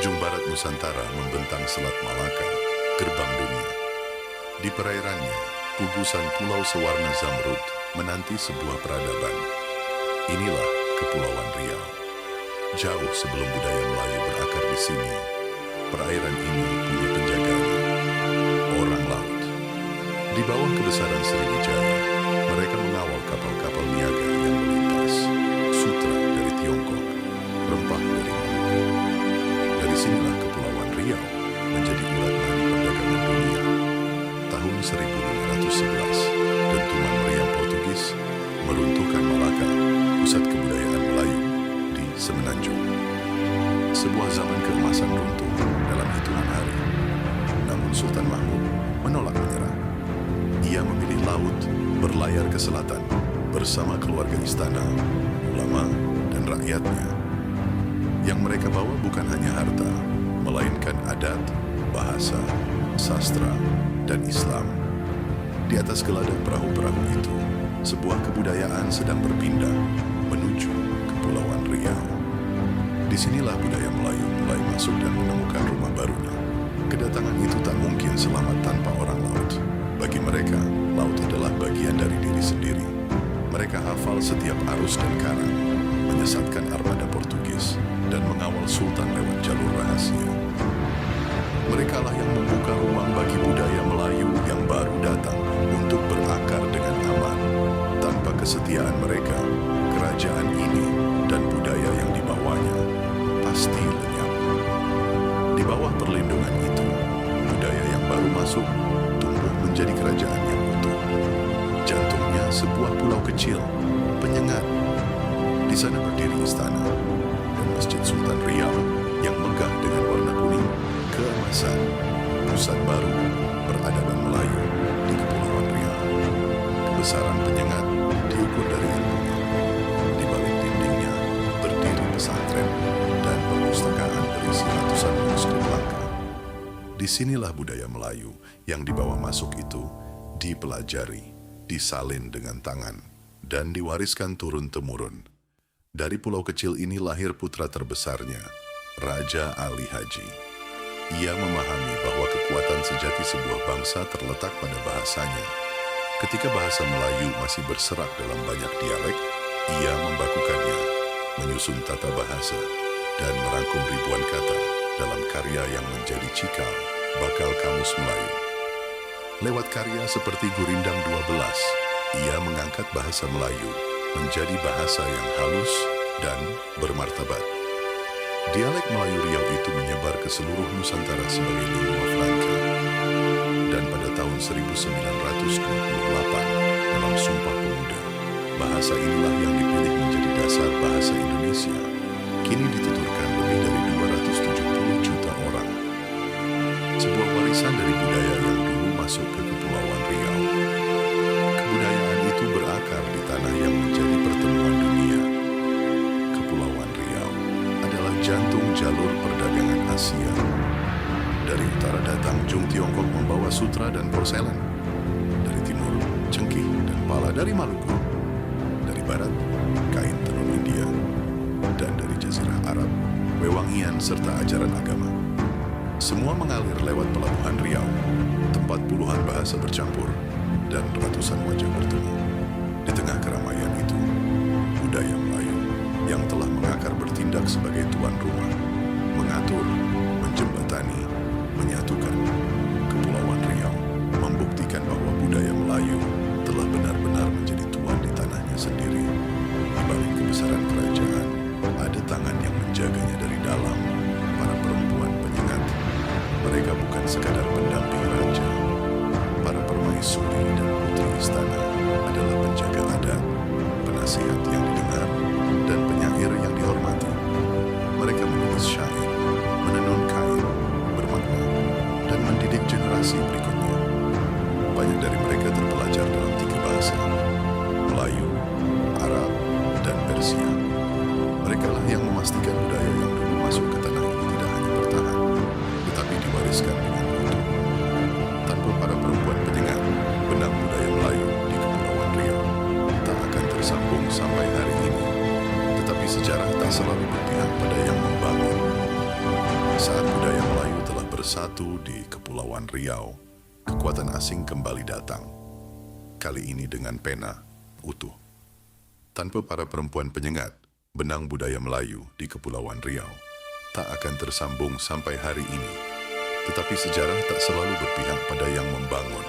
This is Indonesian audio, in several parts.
ujung barat Nusantara membentang Selat Malaka, gerbang dunia. Di perairannya, gugusan pulau sewarna zamrud menanti sebuah peradaban. Inilah Kepulauan Riau. Jauh sebelum budaya Melayu berakar di sini, perairan ini punya penjaganya, orang laut. Di bawah kebesaran Sriwijaya, mereka mengawal kapal-kapal niaga yang melintas, sutra dari Tiongkok, rempah dari Maluku. Dari sinilah Kepulauan Riau menjadi urat nadi perdagangan dunia. Tahun 1511, dentuman meriam Portugis meruntuhkan Malaka, pusat kebudayaan Melayu di Semenanjung. Sebuah zaman keemasan runtuh dalam hitungan hari. Namun Sultan Mahmud menolak menyerah. Ia memilih laut, berlayar ke selatan bersama keluarga istana, ulama, dan rakyatnya. Yang mereka bawa bukan hanya harta, melainkan adat, bahasa, sastra, dan Islam. Di atas geladak perahu-perahu itu, sebuah kebudayaan sedang berpindah menuju Kepulauan Riau. Disinilah budaya Melayu mulai masuk dan menemukan rumah barunya. Kedatangan itu tak mungkin selamat tanpa orang laut. Bagi mereka, laut adalah bagian dari diri sendiri. Mereka hafal setiap arus dan karang, menyesatkan armada Portugis, dan mengawal Sultan lewat jalur rahasia. Merekalah yang membuka ruang bagi budaya Melayu yang baru datang untuk berakar dengan aman. Tanpa kesetiaan mereka, kerajaan ini dan budaya yang dibawanya pasti lenyap. Di bawah perlindungan itu, budaya yang baru masuk tumbuh menjadi kerajaan yang utuh. Jantungnya sebuah pulau kecil, Penyengat. Di sana berdiri istana dan Masjid Sultan Riau yang megah dengan warna kuning keemasan, pusat baru peradaban Melayu di Kepulauan Riau. Kebesaran Penyengat diukur dari ilmunya. Di balik dindingnya berdiri pesantren dan perpustakaan berisi ratusan manuskrip langka. Disinilah budaya Melayu yang dibawa masuk itu dipelajari, disalin dengan tangan, dan diwariskan turun-temurun. Dari pulau kecil ini lahir putra terbesarnya, Raja Ali Haji. Ia memahami bahwa kekuatan sejati sebuah bangsa terletak pada bahasanya. Ketika bahasa Melayu masih berserak dalam banyak dialek, ia membakukannya, menyusun tata bahasa, dan merangkum ribuan kata dalam karya yang menjadi cikal bakal Kamus Melayu. Lewat karya seperti Gurindam 12, ia mengangkat bahasa Melayu menjadi bahasa yang halus dan bermartabat. Dialek Melayu Riau itu menyebar ke seluruh Nusantara sebagai lingua franca. Dan pada tahun 1928, dalam Sumpah Pemuda, bahasa inilah yang dipilih menjadi dasar bahasa Indonesia. Kini dituturkan lebih dari 270 juta orang. Sebuah warisan dari budaya yang dulu masuk ke Kepulauan Riau. Kebudayaan itu berakar di tanah yang menjadi pertemuan dunia. Kepulauan Riau adalah jantung jalur perdagangan Asia. Dari utara datang Jung Tiongkok membawa sutra dan porselen. Dari timur, cengkih dan pala dari Maluku. Dari barat, kain tenun India. Dan dari Jazirah Arab, wewangian serta ajaran agama. Semua mengalir lewat pelabuhan Riau, tempat puluhan bahasa bercampur dan ratusan wajah bertemu. Di tengah keramaian itu, budaya Melayu yang telah mengakar bertindak sebagai tuan rumah, mengatur, menjembatani, menyatukan. Kepulauan Riau membuktikan bahwa budaya Melayu telah benar-benar menjadi tuan di tanahnya sendiri. Di balik kebesaran kerajaan, ada tangan yang menjaganya dari dalam, para perempuan penyengat. Mereka bukan sekadar pendamping raja. Para permaisuri dan putri istana adalah penjaga adat, penasihat yang didengar, dan penyair yang dihormati. Mereka menulis syair, menenun kain, bermakna, dan mendidik generasi berikutnya. Banyak dari mereka terpelajar dalam 3 bahasa, Melayu, Arab, dan Persia. Merekalah yang memastikan budaya yang dulu masuk ke tanah ini tidak hanya bertahan, tetapi diwariskan dengan utuh. Tanpa para perempuan penyengat, benang budaya Melayu di Kepulauan Riau tak akan tersambung sampai hari ini. Tetapi sejarah tak selalu berpihak pada yang membangun. Saat budaya Melayu telah bersatu di Kepulauan Riau, kekuatan asing kembali datang. Kali ini dengan pena utuh. Tanpa para perempuan penyengat, benang budaya Melayu di Kepulauan Riau tak akan tersambung sampai hari ini. Tetapi sejarah tak selalu berpihak pada yang membangun.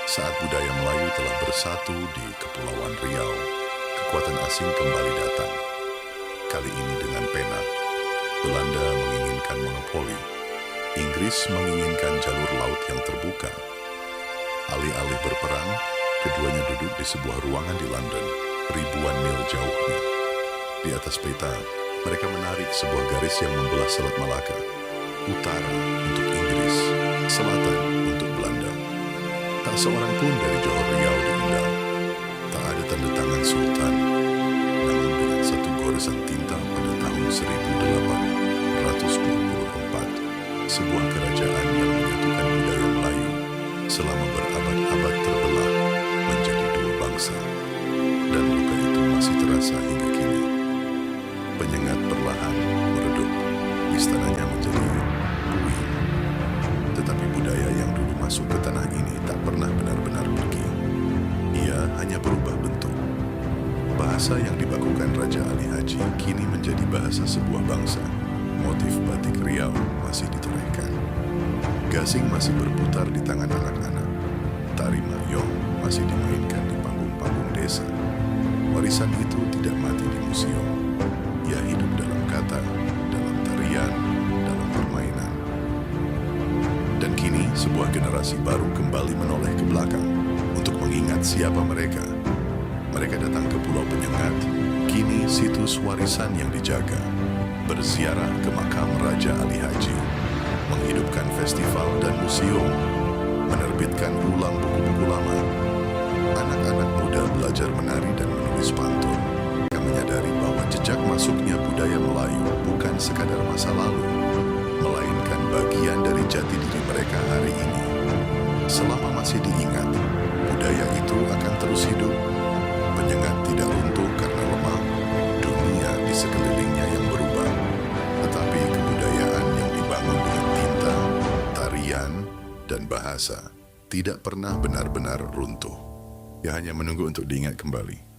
Saat budaya Melayu telah bersatu di Kepulauan Riau, kekuatan asing kembali datang. Kali ini dengan pena. Belanda menginginkan monopoli. Inggris menginginkan jalur laut yang terbuka. Alih-alih berperang, keduanya duduk di sebuah ruangan di London, ribuan mil jauhnya. Di atas peta, mereka menarik sebuah garis yang membelah Selat Malaka. Utara untuk Inggris, selatan untuk Belanda. Tak seorang pun dari Johor Riau diundang. Tak ada tanda tangan Sultan. Namun dengan satu goresan tinta pada tahun 1824, sebuah kerajaan yang menyatukan budaya Melayu selama berabad-abad terbelah menjadi dua bangsa. Dan luka itu masih terasa hingga kini. Penyengat perlahan meredup, istananya menjadi puing. Tetapi budaya yang dulu masuk ke tanah ini tak pernah benar-benar pergi. Ia hanya berubah bentuk. Bahasa yang dibakukan Raja Ali Haji kini menjadi bahasa sebuah bangsa. Motif batik Riau masih ditorehkan. Gasing masih berputar di tangan anak-anak. Tari Mayong masih dimainkan di panggung-panggung desa. Warisan itu tidak mati di museum. Ia hidup dalam kata, dalam tarian, dalam permainan. Dan kini sebuah generasi baru kembali menoleh ke belakang untuk mengingat siapa mereka. Mereka datang ke Pulau Penyengat, kini situs warisan yang dijaga. Berziarah ke makam Raja Ali Haji, menghidupkan festival dan museum, menerbitkan ulang buku-buku lama. Anak-anak muda belajar menari dan menulis pantun. Mereka menyadari bahwa jejak masuknya budaya Melayu bukan sekadar masa lalu, melainkan bagian dari jati diri mereka hari ini. Selama masih diingat, budaya itu akan terus hidup. Penyengat tidak runtuh karena lemah, dunia di sekelilingnya yang berubah. Tetapi kebudayaan yang dibangun dengan tinta, tarian, dan bahasa tidak pernah benar-benar runtuh. Ia hanya menunggu untuk diingat kembali.